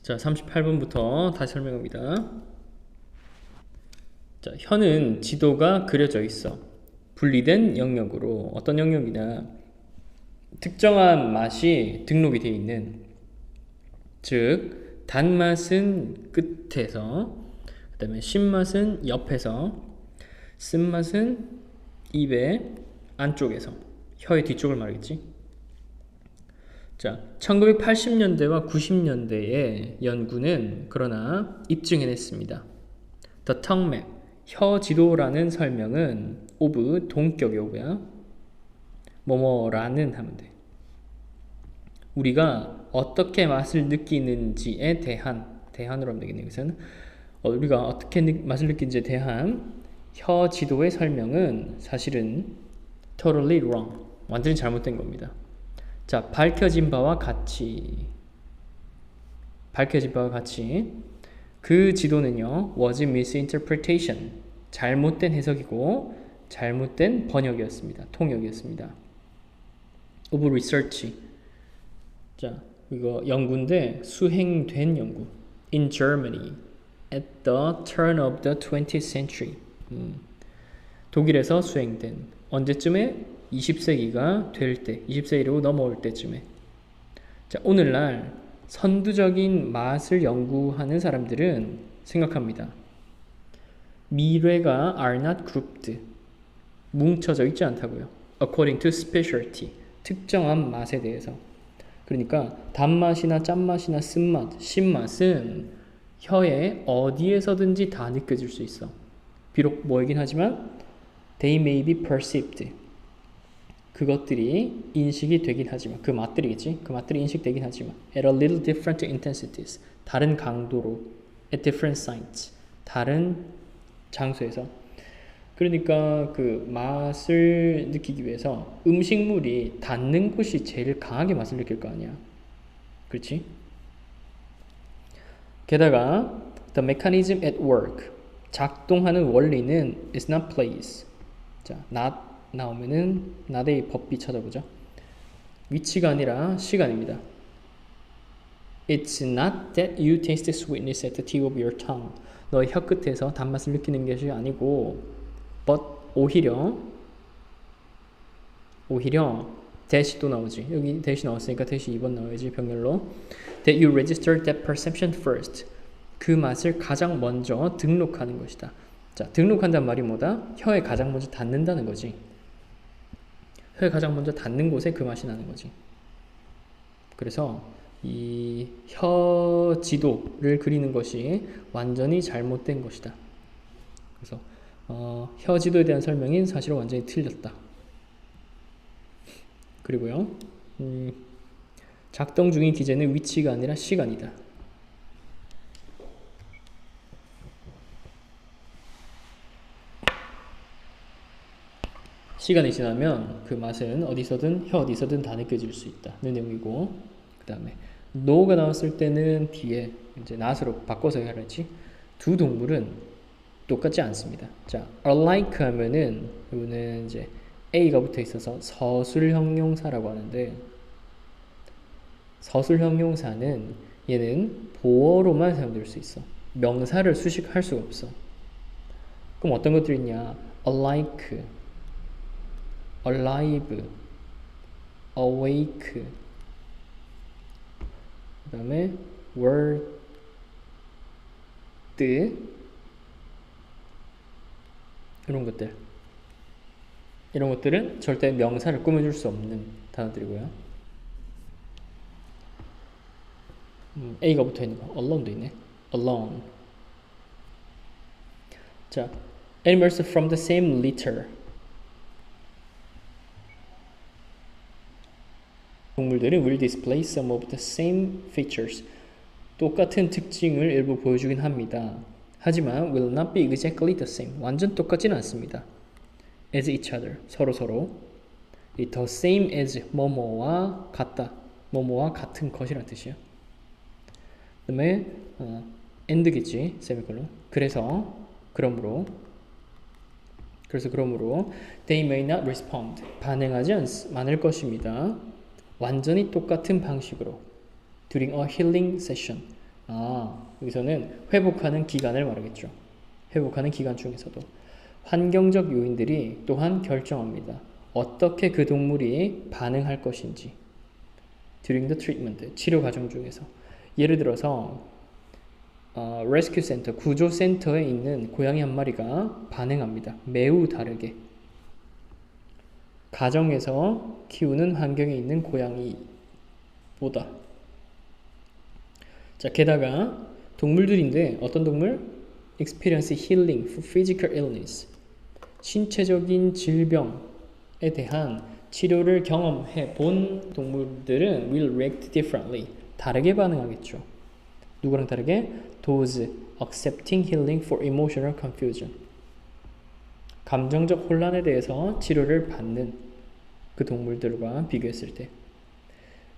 자, 38분부터 다시 설명합니다. 자, 현은 지도가 그려져 있어. 분리된 영역으로 어떤 영역이냐? 특정한 맛이 등록이 되어 있는, 즉 단맛은 끝에서, 그 다음에 신맛은 옆에서, 쓴맛은 입의 안쪽에서, 혀의 뒤쪽을 말하겠지. 자, 1980년대와 90년대의 연구는 그러나 입증해냈습니다. The tongue map, 혀 지도라는 설명은 of 동격의 of야. 뭐뭐라는 하면 돼. 우리가 어떻게 맛을 느끼는지에 대한으로 하면 되겠네요. 그래서 우리가 어떻게 맛을 느끼는지에 대한 혀 지도의 설명은 사실은 totally wrong, 완전히 잘못된 겁니다. 자, 밝혀진 바와 같이 그 지도는요 was misinterpretation, 잘못된 해석이고 잘못된 번역이었습니다. 통역이었습니다. of research, 자, 이거 연구인데 수행된 연구. In Germany at the turn of the 20th century. 독일에서 수행된 언제쯤에? 20세기가 될 때, 20세기로 넘어올 때쯤에. 자, 오늘날 선두적인 맛을 연구하는 사람들은 생각합니다. 미뢰가 are not grouped, 뭉쳐져 있지 않다고요. According to specialty, 특정한 맛에 대해서. 그러니까 단맛이나 짠맛이나 쓴맛, 신맛은 혀에 어디에서든지 다 느껴질 수 있어. 비록 뭐이긴 하지만 they may be perceived, 그것들이 인식이 되긴 하지만, 그 맛들이겠지? 그 맛들이 인식되긴 하지만 at a little different intensities, 다른 강도로, at different sites, 다른 장소에서. 그러니까 그 맛을 느끼기 위해서 음식물이 닿는 곳이 제일 강하게 맛을 느낄 거 아니야. 그렇지? 게다가 the mechanism at work, 작동하는 원리는 is not place. 자, not 나오면은 not의 법비 찾아보죠. 위치가 아니라 시간입니다. It's not that you taste sweetness at the tip of your tongue. 너의 혀 끝에서 단맛을 느끼는 것이 아니고, but 오히려 대시 또 나오지. 여기 대시 나왔으니까 대시 2번 나와야지, 병렬로. That you register that perception first. 그 맛을 가장 먼저 등록하는 것이다. 자, 등록한다는 말이 뭐다? 혀에 가장 먼저 닿는다는 거지. 혀에 가장 먼저 닿는 곳에 그 맛이 나는 거지. 그래서 이 혀 지도를 그리는 것이 완전히 잘못된 것이다. 그래서 혀 지도에 대한 설명이 사실은 완전히 틀렸다. 그리고요, 작동 중인 기제는 위치가 아니라 시간이다. 시간이 지나면 그 맛은 혀 어디서든 다 느껴질 수 있다는 내용이고, 그 다음에 no가 나왔을 때는 뒤에 이제 not으로 바꿔서 해야지. 두 동물은 똑같지 않습니다. 자, alike 하면은 이거는 이제 a가 붙어 있어서 서술 형용사라고 하는데, 서술 형용사는 얘는 보어로만 사용될 수 있어. 명사를 수식할 수가 없어. 그럼 어떤 것들이 있냐? alike, alive, awake, 그 다음에 word, 이런 것들은 절대 명사를 꾸며줄 수 없는 단어들이고요. A가 붙어있는 거, alone도 있네. alone. 자, animals from the same litter, 동물들은 will display some of the same features, 똑같은 특징을 일부 보여주긴 합니다. 하지만 will not be exactly the same, 완전 똑같지는 않습니다. as each other, 서로. 이 the same as 뭐뭐와 같다, 뭐뭐와 같은 것이라는 뜻이야. 그 다음에 and겠지, 세미콜론. 그러므로 they may not respond, 반응하지 않을 것입니다. 완전히 똑같은 방식으로 during a healing session, 여기서는 회복하는 기간을 말하겠죠. 회복하는 기간 중에서도 환경적 요인들이 또한 결정합니다. 어떻게 그 동물이 반응할 것인지. during the treatment, 치료 과정 중에서. 예를 들어서 레스큐 센터, 구조 센터에 있는 고양이 한 마리가 반응합니다. 매우 다르게. 가정에서 키우는 환경에 있는 고양이보다. 자, 게다가 동물들인데 어떤 동물? experience healing for physical illness. 신체적인 질병에 대한 치료를 경험해 본 동물들은 will react differently. 다르게 반응하겠죠. 누구랑 다르게? Those accepting healing for emotional confusion. 감정적 혼란에 대해서 치료를 받는 그 동물들과 비교했을 때.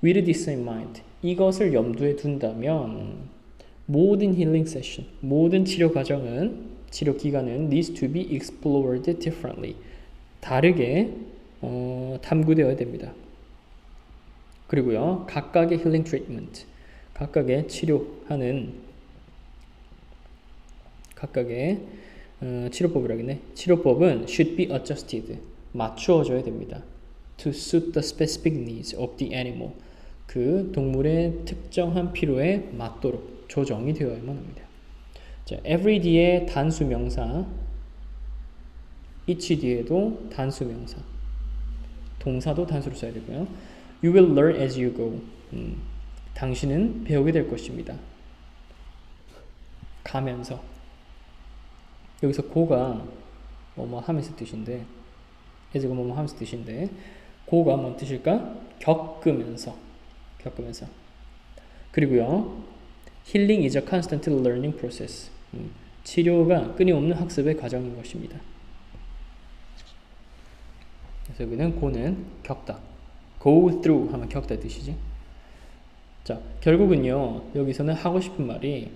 With this in mind, 이것을 염두에 둔다면 모든 힐링 세션, 모든 치료 과정은, 치료 기간은 needs to be explored differently. 다르게 탐구되어야 됩니다. 그리고요, 각각의 힐링 트리트먼트, 각각의 치료하는 각각의 치료법이라겠네. 치료법은 should be adjusted. 맞추어져야 됩니다. To suit the specific needs of the animal. 그 동물의 특정한 필요에 맞도록 조정이 되어야만 합니다. 자, every 뒤에 단수 명사, each 뒤에도 단수 명사, 동사도 단수로 써야 되고요. You will learn as you go. 당신은 배우게 될 것입니다. 가면서. 여기서 go가 뭐뭐 하면서 뜻인데, as가 뭐뭐 하면서 뜻인데, go가 뭔 뜻일까? 겪으면서. 겪으면서. 그리고요, healing is a constant learning process. 치료가 끊임없는 학습의 과정인 것입니다. 그래서 여기는 go는 겪다. go through 하면 겪다 뜻이지. 자, 결국은요, 여기서는 하고 싶은 말이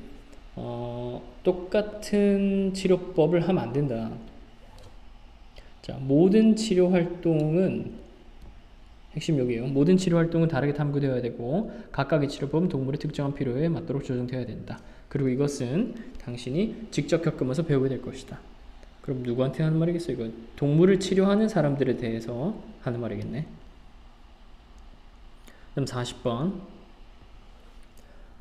똑같은 치료법을 하면 안 된다. 자, 모든 치료 활동은 핵심 여기에요. 모든 치료 활동은 다르게 탐구되어야 되고 각각의 치료법은 동물의 특정한 필요에 맞도록 조정되어야 된다. 그리고 이것은 당신이 직접 겪으면서 배우게 될 것이다. 그럼 누구한테 하는 말이겠어? 이거 동물을 치료하는 사람들에 대해서 하는 말이겠네. 그럼 40번.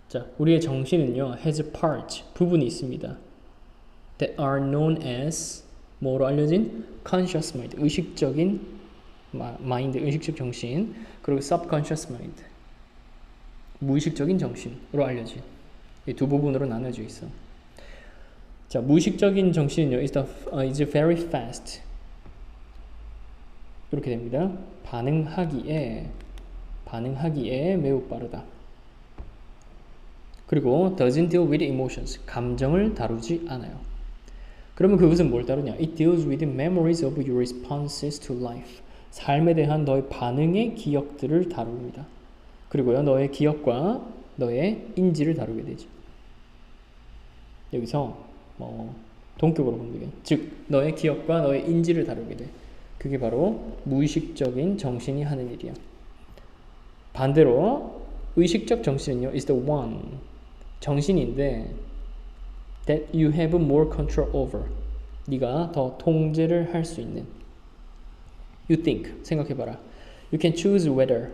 자, 우리의 정신은요, has parts, 부분이 있습니다. that are known as, 뭐로 알려진? conscious mind, 의식적인 마인드, 의식적 정신, 그리고 subconscious mind, 무의식적인 정신으로 알려진 이 두 부분으로 나눠져 있어. 자, 무의식적인 정신은요, is very fast. 이렇게 됩니다. 반응하기에 매우 빠르다. 그리고 doesn't deal with emotions, 감정을 다루지 않아요. 그러면 그것은 뭘 다루냐? It deals with memories of your responses to life. 삶에 대한 너의 반응의 기억들을 다룹니다. 그리고요, 너의 기억과 너의 인지를 다루게 되죠. 여기서 동격으로 보면 되겠네. 즉, 너의 기억과 너의 인지를 다루게 돼. 그게 바로 무의식적인 정신이 하는 일이야. 반대로 의식적 정신은요, is the one, 정신인데 that you have more control over, 네가 더 통제를 할 수 있는. You think, 생각해봐라. You can choose whether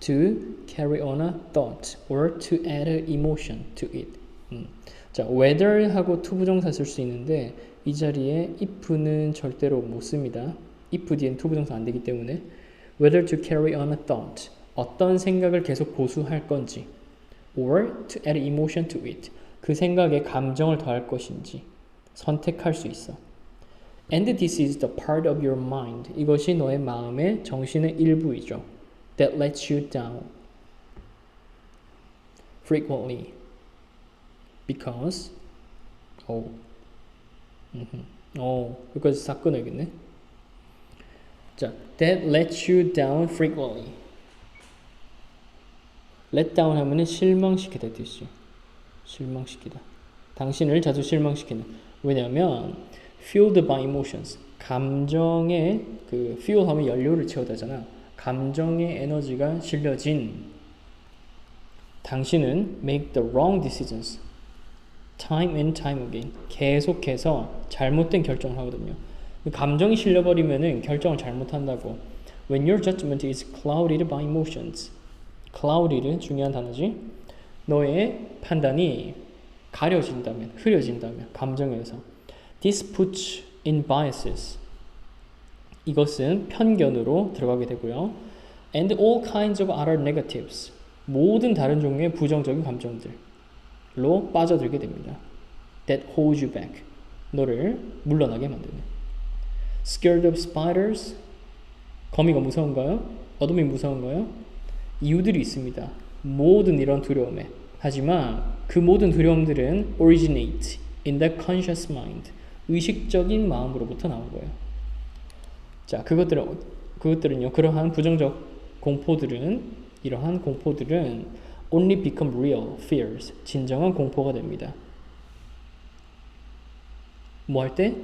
to carry on a thought or to add an emotion to it. 자, whether 하고 to 부정사 쓸 수 있는데 이 자리에 if는 절대로 못 씁니다. if 뒤엔 to 부정사 안 되기 때문에 whether to carry on a thought, 어떤 생각을 계속 고수할 건지, or to add emotion to it, 그 생각에 감정을 더할 것인지 선택할 수 있어. And this is the part of your mind. 이것이 너의 마음의 정신의 일부이죠. That lets you down frequently because 여기까지 싹 끊어야겠네. 자, that lets you down frequently. let down 하면은 실망시키다 뜻이죠. 실망시키다. 당신을 자주 실망시키는. 왜냐하면 fueled by emotions, 감정의 그 fuel 하면 연료를 채우다잖아. 감정의 에너지가 실려진 당신은 make the wrong decisions time and time again. 계속해서 잘못된 결정을 하거든요. 감정이 실려버리면은 결정을 잘못한다고. When your judgment is clouded by emotions. clouded 중요한 단어지. 너의 판단이 가려진다면, 흐려진다면 감정에 의해서. This puts in biases. 이것은 편견으로 들어가게 되고요. And all kinds of other negatives. 모든 다른 종류의 부정적인 감정들로 빠져들게 됩니다. That holds you back. 너를 물러나게 만드는. Scared of spiders. 거미가 무서운가요? 어둠이 무서운가요? 이유들이 있습니다. 모든 이런 두려움에. 하지만 그 모든 두려움들은 originate in the conscious mind. 의식적인 마음으로부터 나온 거예요. 자, 그것들은요. 그러한 부정적 공포들은 이러한 공포들은 only become real fears. 진정한 공포가 됩니다. 뭐 할 때?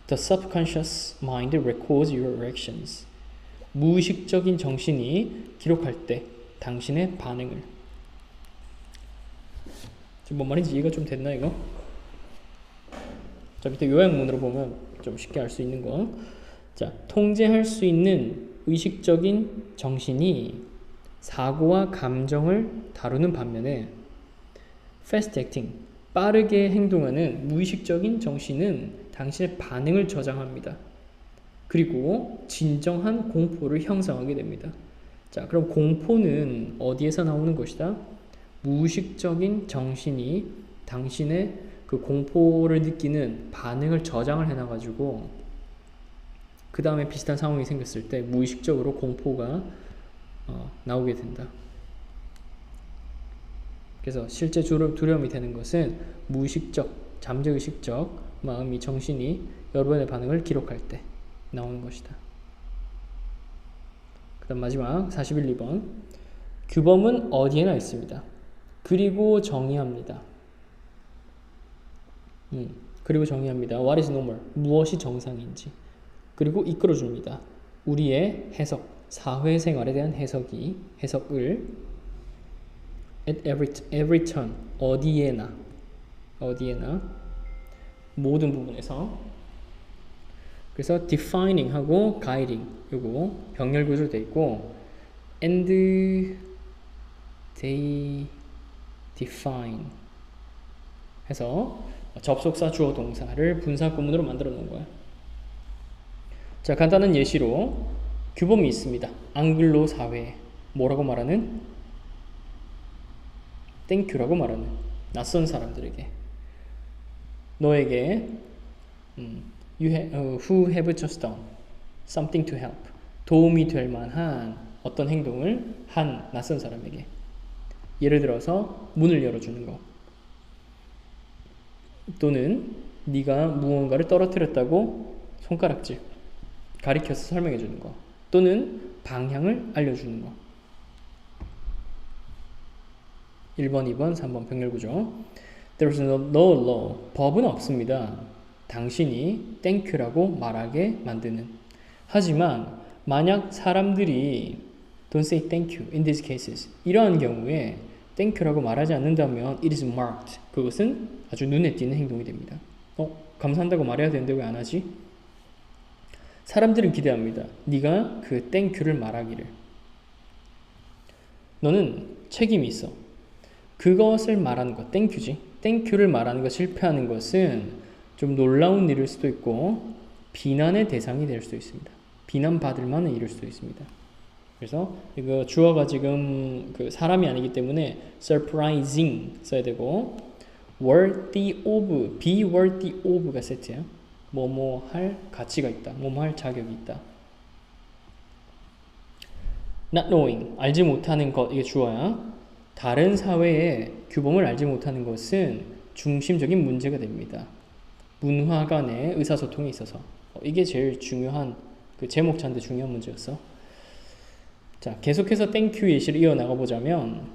The subconscious mind records your actions. 무의식적인 정신이 기록할 때 당신의 반응을. 지금 뭔 말인지 이해가 좀 됐나 이거? 자, 밑에 요약문으로 보면 좀 쉽게 알 수 있는 거. 자, 통제할 수 있는 의식적인 정신이 사고와 감정을 다루는 반면에 fast acting, 빠르게 행동하는 무의식적인 정신은 당신의 반응을 저장합니다. 그리고 진정한 공포를 형성하게 됩니다. 자, 그럼 공포는 어디에서 나오는 것이다? 무의식적인 정신이 당신의 그 공포를 느끼는 반응을 저장을 해놔가지고 그 다음에 비슷한 상황이 생겼을 때 무의식적으로 공포가 나오게 된다. 그래서 실제 두려움이 되는 것은 무의식적, 잠재의식적 마음이 정신이 여러분의 반응을 기록할 때 나오는 것이다. 그 다음 마지막 41번 규범은 어디에나 있습니다. 그리고 정의합니다. 그리고 정의합니다. What is normal? 무엇이 정상인지. 그리고 이끌어줍니다. 우리의 해석, 사회생활에 대한 해석을 at every turn, 어디에나 모든 부분에서. 그래서 defining 하고 guiding 요거 병렬 구조로 되어 있고 and they define 해서 접속사 주어 동사를 분사 구문으로 만들어 놓은 거야. 자, 간단한 예시로 규범이 있습니다. 앙글로 사회에 뭐라고 말하는? 땡큐라고 말하는 낯선 사람들에게 너에게 who have just done something to help 도움이 될 만한 어떤 행동을 한 낯선 사람에게 예를 들어서 문을 열어주는 거 또는 네가 무언가를 떨어뜨렸다고 손가락질 가리켜서 설명해 주는 거 또는 방향을 알려주는 거 1번, 2번, 3번 병렬구조 There's no law 법은 없습니다. 당신이 땡큐라고 말하게 만드는 하지만 만약 사람들이 don't say thank you in these cases 이러한 경우에 땡큐라고 말하지 않는다면 it is marked 그것은 아주 눈에 띄는 행동이 됩니다. 감사한다고 말해야 되는데 왜 안 하지? 사람들은 기대합니다. 네가 그 땡큐를 말하기를. 너는 책임이 있어. 그것을 말하는 것, 땡큐지. 땡큐를 말하는 것 실패하는 것은 좀 놀라운 일일 수도 있고 비난의 대상이 될 수도 있습니다. 비난받을 만한 일일 수도 있습니다. 그래서 이거 주어가 지금 그 사람이 아니기 때문에 surprising 써야 되고 worthy of, be worthy of가 세트예요. 뭐뭐 할 가치가 있다. 뭐뭐 할 자격이 있다. not knowing, 알지 못하는 것, 이게 주어야. 다른 사회의 규범을 알지 못하는 것은 중심적인 문제가 됩니다. 문화 간의 의사소통에 있어서. 이게 제일 중요한, 그 제목자인데 중요한 문제였어. 자, 계속해서 땡큐 예시를 이어나가 보자면,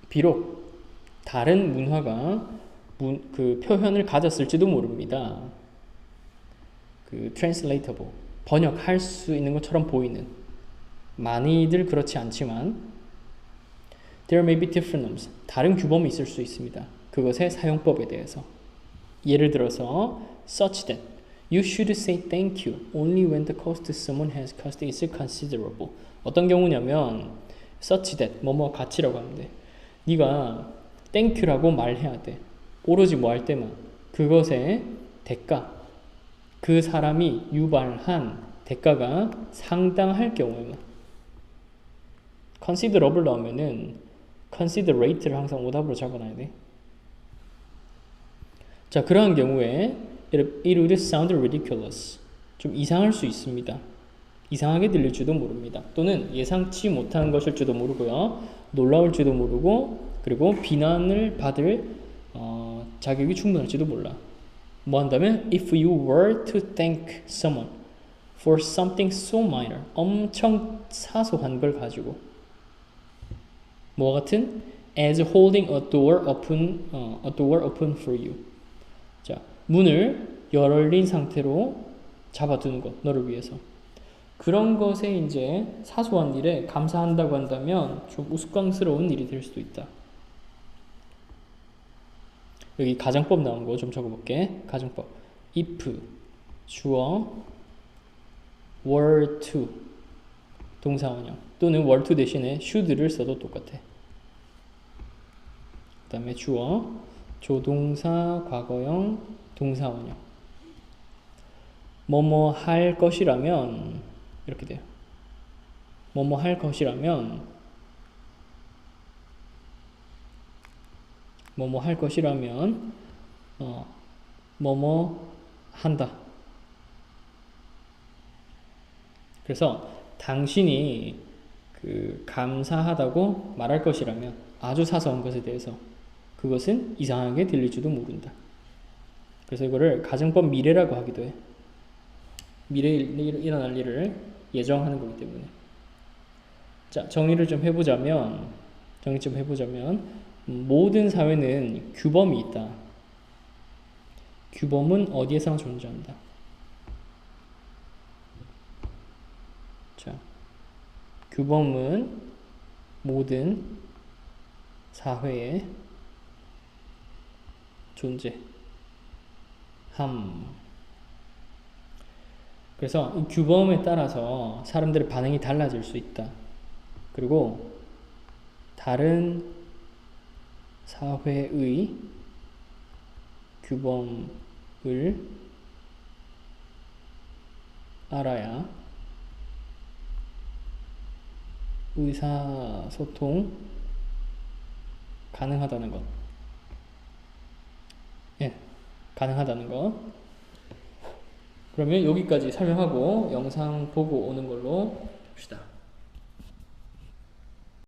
비록 다른 문화가 그 표현을 가졌을지도 모릅니다. 그 translatable, 번역할 수 있는 것처럼 보이는 많이들 그렇지 않지만 there may be different norms. 다른 규범이 있을 수 있습니다. 그것의 사용법에 대해서. 예를 들어서 such that you should say thank you only when the cost someone has cost is considerable. 어떤 경우냐면 such that 뭐뭐 가치라고 하면 돼. 네가 thank you라고 말해야 돼. 오로지 뭐 할 때만 그것의 대가 그 사람이 유발한 대가가 상당할 경우에만 considerable 나오면은 considerate를 항상 오답으로 잡아놔야 돼. 자, 그러한 경우에 it would sound ridiculous. 좀 이상할 수 있습니다. 이상하게 들릴지도 모릅니다. 또는 예상치 못한 것일지도 모르고요. 놀라울지도 모르고 그리고 비난을 받을 자격이 충분할지도 몰라. 뭐 한다면 if you were to thank someone for something so minor 엄청 사소한 걸 가지고 뭐 같은 as holding a door open for you. 자, 문을 열린 상태로 잡아두는 것, 너를 위해서. 그런 것에 이제 사소한 일에 감사한다고 한다면 좀 우스꽝스러운 일이 될 수도 있다. 여기 가정법 나온 거 좀 적어볼게. 가정법. if 주어 were to 동사원형 또는 were to 대신에 should를 써도 똑같아. 그 다음에 주어 조동사 과거형 동사원형 뭐뭐 할 것이라면 이렇게 돼요. 뭐뭐 할 것이라면 뭐뭐 할 것이라면 뭐뭐 한다. 그래서 당신이 감사하다고 말할 것이라면 아주 사소한 것에 대해서 그것은 이상하게 들릴지도 모른다. 그래서 이거를 가정법 미래라고 하기도 해. 미래에 일어날 일을 예정하는 거기 때문에. 자, 정리 좀 해보자면 모든 사회는 규범이 있다. 규범은 어디에서나 존재한다. 자, 규범은 모든 사회에 존재함. 그래서 이 규범에 따라서 사람들의 반응이 달라질 수 있다. 그리고 다른 사회의 규범을 알아야 의사소통 가능하다는 것. 예, 가능하다는 것. 그러면 여기까지 설명하고 영상 보고 오는 걸로 합시다.